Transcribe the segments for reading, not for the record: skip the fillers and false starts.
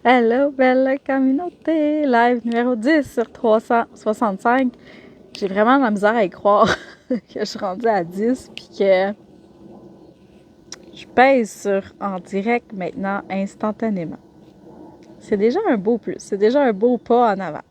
Hello, belle communauté! Live numéro 10 sur 365. J'ai vraiment de la misère à y croire que je suis rendue à 10 puis que je pèse sur en direct maintenant instantanément. C'est déjà un beau plus, c'est déjà un beau pas en avant.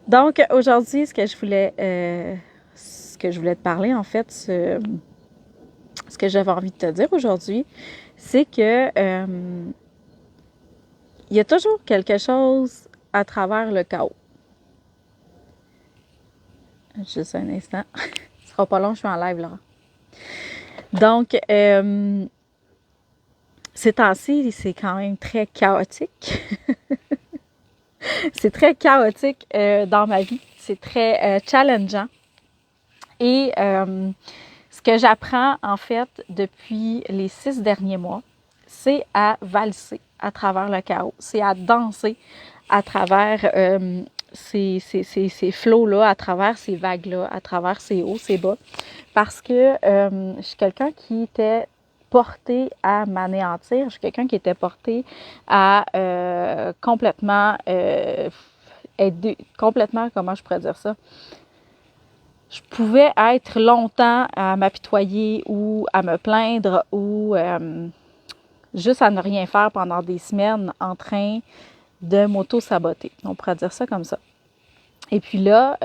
Donc aujourd'hui, ce que je voulais te parler en fait, ce que j'avais envie de te dire aujourd'hui, c'est que il y a toujours quelque chose à travers le chaos. Juste un instant. Ce sera pas long, je suis en live, Laura. Donc, ces temps-ci, c'est quand même très chaotique. C'est très chaotique dans ma vie. C'est très challengeant. Et ce que j'apprends, en fait, depuis les 6 derniers mois, c'est à valser à travers le chaos. C'est à danser à travers ces flots-là, à travers ces vagues-là, à travers ces hauts, ces bas. Parce que je suis quelqu'un qui était porté à m'anéantir. Je suis quelqu'un qui était porté à complètement complètement, comment je pourrais dire ça? Je pouvais être longtemps à m'apitoyer ou à me plaindre ou juste à ne rien faire pendant des semaines en train de m'auto-saboter. On pourrait dire ça comme ça. Et puis là,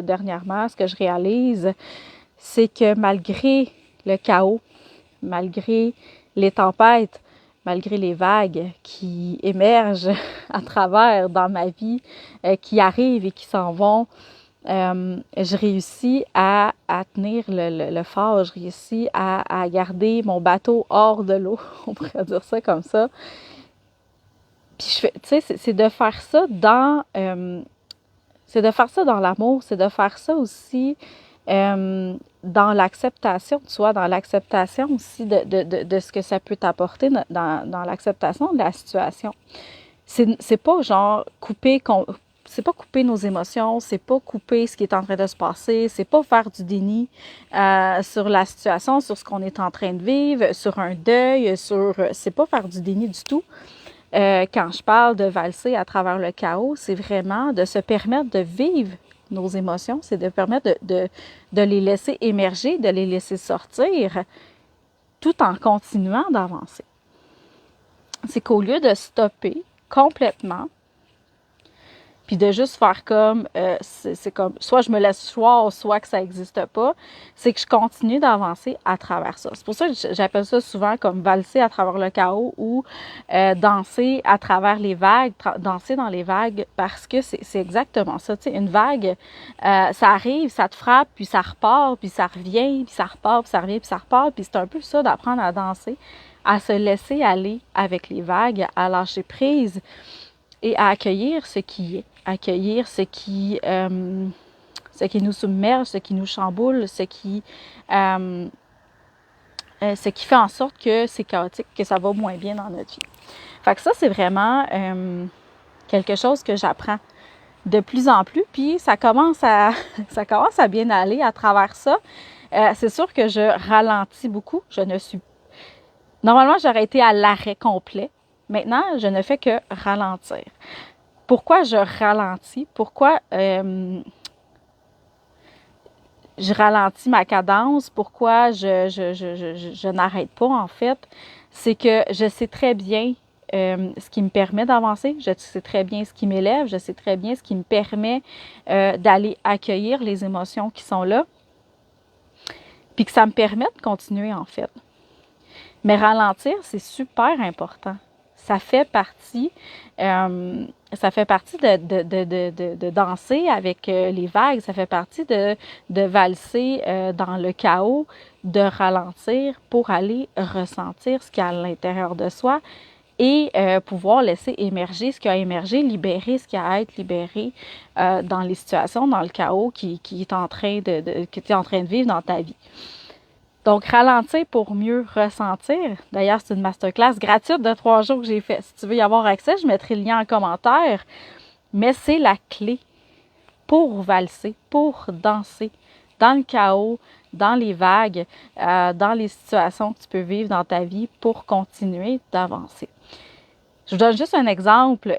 dernièrement, ce que je réalise, c'est que malgré le chaos, malgré les tempêtes, malgré les vagues qui émergent à travers dans ma vie, qui arrivent et qui s'en vont, je réussis à tenir le fort, je réussis à garder mon bateau hors de l'eau, on pourrait dire ça comme ça. Puis je fais, tu sais, c'est de faire ça dans, c'est de faire ça dans l'amour, c'est de faire ça aussi dans l'acceptation, tu vois, dans l'acceptation aussi de ce que ça peut t'apporter dans l'acceptation de la situation. C'est pas genre c'est pas couper nos émotions, c'est pas couper ce qui est en train de se passer, c'est pas faire du déni sur la situation, sur ce qu'on est en train de vivre, sur un deuil, c'est pas faire du déni du tout. Quand je parle de valser à travers le chaos, c'est vraiment de se permettre de vivre nos émotions, c'est de permettre de les laisser émerger, de les laisser sortir, tout en continuant d'avancer. C'est qu'au lieu de stopper complètement, puis de juste faire comme, c'est comme, soit je me laisse choir, soit que ça n'existe pas, c'est que je continue d'avancer à travers ça. C'est pour ça que j'appelle ça souvent comme valser à travers le chaos ou danser à travers les vagues, danser dans les vagues, parce que c'est exactement ça. Tu sais, une vague, ça arrive, ça te frappe, puis ça repart, puis ça revient, puis ça repart, puis ça revient, puis ça repart, puis c'est un peu ça d'apprendre à danser, à se laisser aller avec les vagues, à lâcher prise et à accueillir ce qui est, accueillir ce qui nous submerge, ce qui nous chamboule, ce qui fait en sorte que c'est chaotique, que ça va moins bien dans notre vie. Fait que ça, c'est vraiment quelque chose que j'apprends de plus en plus, puis ça commence à bien aller à travers ça. C'est sûr que je ralentis beaucoup. Normalement, j'aurais été à l'arrêt complet. Maintenant, je ne fais que ralentir. Pourquoi je ralentis? Pourquoi je ralentis ma cadence? Pourquoi je n'arrête pas, en fait? C'est que je sais très bien ce qui me permet d'avancer. Je sais très bien ce qui m'élève. Je sais très bien ce qui me permet d'aller accueillir les émotions qui sont là. Puis que ça me permet de continuer, en fait. Mais ralentir, c'est super important. Ça fait partie de danser avec les vagues, ça fait partie de valser dans le chaos, de ralentir pour aller ressentir ce qu'il y a à l'intérieur de soi et pouvoir laisser émerger ce qui a émergé, libérer ce qui a à être libéré dans les situations, dans le chaos que tu es en train de vivre dans ta vie. Donc, ralentir pour mieux ressentir. D'ailleurs, c'est une masterclass gratuite de 3 jours que j'ai fait. Si tu veux y avoir accès, je mettrai le lien en commentaire. Mais c'est la clé pour valser, pour danser dans le chaos, dans les vagues, dans les situations que tu peux vivre dans ta vie pour continuer d'avancer. Je vous donne juste un exemple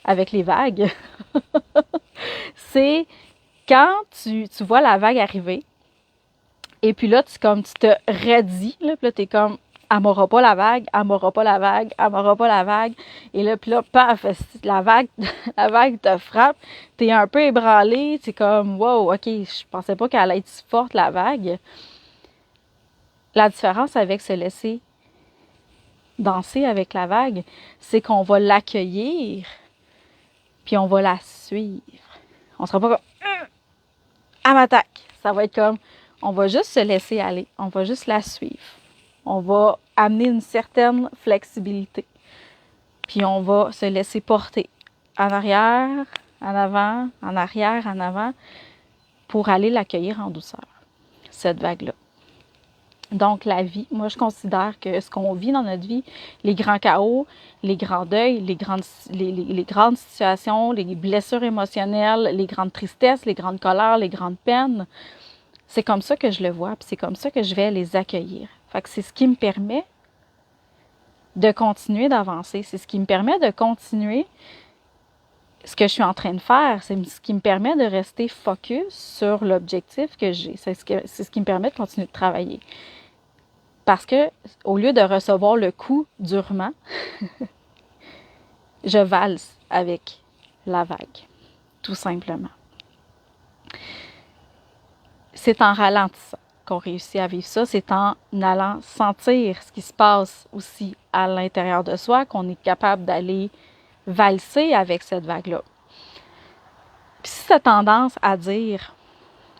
avec les vagues. C'est quand tu vois la vague arriver, et puis là, tu te redis, là, puis là, t'es comme, elle m'aura pas la vague, elle m'aura pas la vague, elle m'aura pas la vague. Et là, puis là, paf, la vague te frappe, t'es un peu ébranlé, t'es comme, wow, ok, je pensais pas qu'elle allait être si forte, la vague. La différence avec se laisser danser avec la vague, c'est qu'on va l'accueillir, puis on va la suivre. On sera pas comme, elle m'attaque. Ça va être comme, on va juste se laisser aller, on va juste la suivre. On va amener une certaine flexibilité. Puis on va se laisser porter en arrière, en avant, en arrière, en avant, pour aller l'accueillir en douceur, cette vague-là. Donc, la vie, moi, je considère que ce qu'on vit dans notre vie, les grands chaos, les grands deuils, les grandes situations, les blessures émotionnelles, les grandes tristesses, les grandes colères, les grandes peines, c'est comme ça que je le vois, puis c'est comme ça que je vais les accueillir. Fait que c'est ce qui me permet de continuer d'avancer. C'est ce qui me permet de continuer ce que je suis en train de faire. C'est ce qui me permet de rester focus sur l'objectif que j'ai. C'est ce qui me permet de continuer de travailler. Parce que, au lieu de recevoir le coup durement, je valse avec la vague, tout simplement. C'est en ralentissant qu'on réussit à vivre ça. C'est en allant sentir ce qui se passe aussi à l'intérieur de soi qu'on est capable d'aller valser avec cette vague-là. Puis si tu as tendance à dire,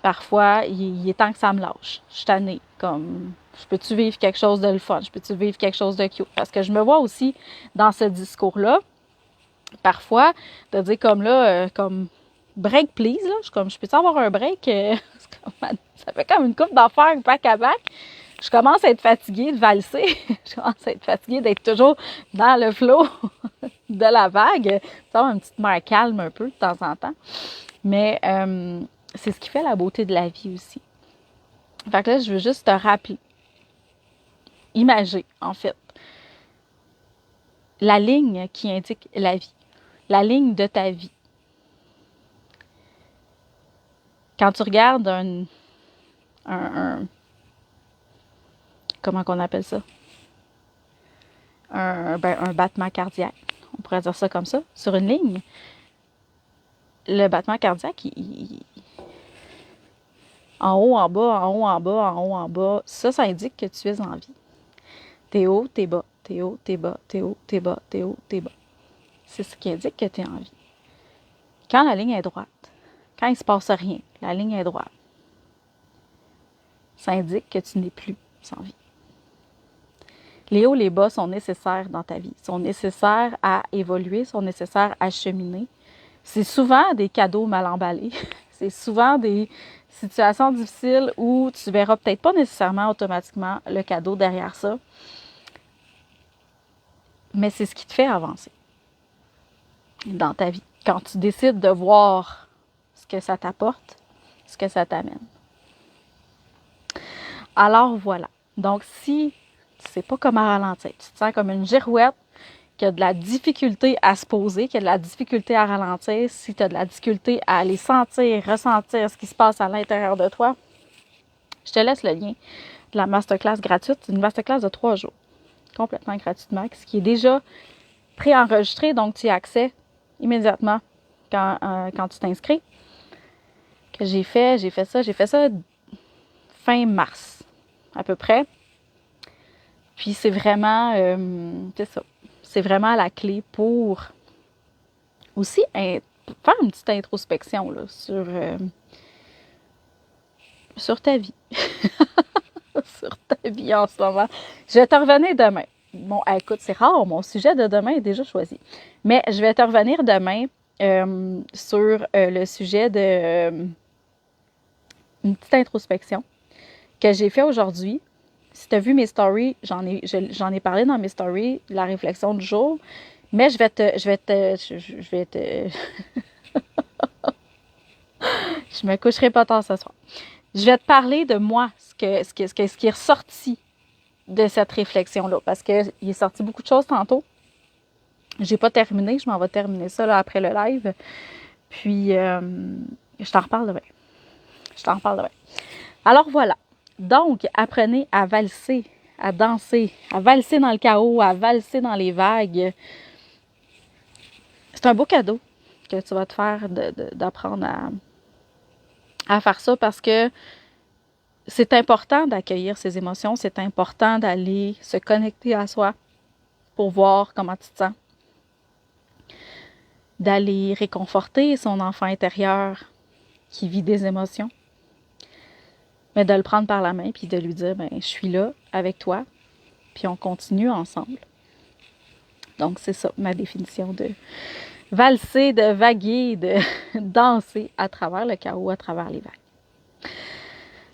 parfois, il est temps que ça me lâche, je suis tannée, comme, je peux-tu vivre quelque chose de le fun, je peux-tu vivre quelque chose de cute? Parce que je me vois aussi dans ce discours-là, parfois, de dire comme là, comme, break please, là, je peux-tu avoir un break? Ça fait comme une couple d'affaires back à back. Je commence à être fatiguée de valser. Je commence à être fatiguée d'être toujours dans le flow de la vague. Ça va, une petite mer calme un peu de temps en temps. Mais c'est ce qui fait la beauté de la vie aussi. Fait que là, je veux juste te rappeler, imager, en fait, la ligne qui indique la vie. La ligne de ta vie. Quand tu regardes un comment qu'on appelle ça? Un battement cardiaque. On pourrait dire ça comme ça, sur une ligne. Le battement cardiaque, en haut, en bas, en haut, en bas, en haut, en bas, ça indique que tu es en vie. T'es haut, t'es bas, t'es haut, t'es bas, t'es haut, t'es bas, t'es haut, t'es bas. C'est ce qui indique que tu es en vie. Quand la ligne est droite, quand il ne se passe rien, la ligne est droite, ça indique que tu n'es plus sans vie. Les hauts, les bas sont nécessaires dans ta vie, sont nécessaires à évoluer, sont nécessaires à cheminer. C'est souvent des cadeaux mal emballés. C'est souvent des situations difficiles où tu verras peut-être pas nécessairement automatiquement le cadeau derrière ça. Mais c'est ce qui te fait avancer dans ta vie. Quand tu décides de voir ce que ça t'apporte, ce que ça t'amène. Alors voilà. Donc si tu ne sais pas comment ralentir, tu te sens comme une girouette qui a de la difficulté à se poser, qui a de la difficulté à ralentir, si tu as de la difficulté à aller sentir, ressentir ce qui se passe à l'intérieur de toi, je te laisse le lien de la masterclass gratuite. C'est une masterclass de 3 jours, complètement gratuitement, ce qui est déjà préenregistré, donc tu y as accès immédiatement quand tu t'inscris. Que j'ai fait ça fin mars, à peu près. Puis c'est vraiment, c'est ça, c'est vraiment la clé pour aussi faire une petite introspection là, sur ta vie. Sur ta vie en ce moment. Je vais te revenir demain. Bon, écoute, c'est rare, mon sujet de demain est déjà choisi. Mais je vais te revenir demain sur le sujet de une petite introspection que j'ai fait aujourd'hui. Si tu as vu mes stories, j'en ai parlé dans mes stories, la réflexion du jour. Mais je vais te je me coucherai pas tard ce soir. Je vais te parler de moi, ce qui est ressorti de cette réflexion-là, parce qu'il est sorti beaucoup de choses tantôt. J'ai pas terminé, je m'en vais terminer ça là, après le live. Puis, je t'en reparle demain. Je t'en reparle demain. Alors voilà. Donc, apprenez à valser, à danser, à valser dans le chaos, à valser dans les vagues. C'est un beau cadeau que tu vas te faire d'apprendre à faire ça parce que c'est important d'accueillir ses émotions, c'est important d'aller se connecter à soi pour voir comment tu te sens, d'aller réconforter son enfant intérieur qui vit des émotions, mais de le prendre par la main puis de lui dire, ben, je suis là avec toi, puis on continue ensemble. Donc, c'est ça, ma définition de valser, de vaguer, de danser à travers le chaos, à travers les vagues.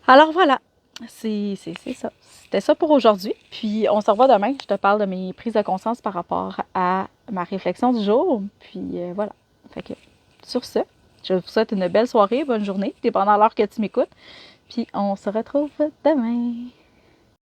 Alors voilà, c'est ça. C'était ça pour aujourd'hui. Puis on se revoit demain. Je te parle de mes prises de conscience par rapport à ma réflexion du jour. Puis voilà. Fait que sur ce, je vous souhaite une belle soirée, bonne journée, dépendant de l'heure que tu m'écoutes. Puis on se retrouve demain.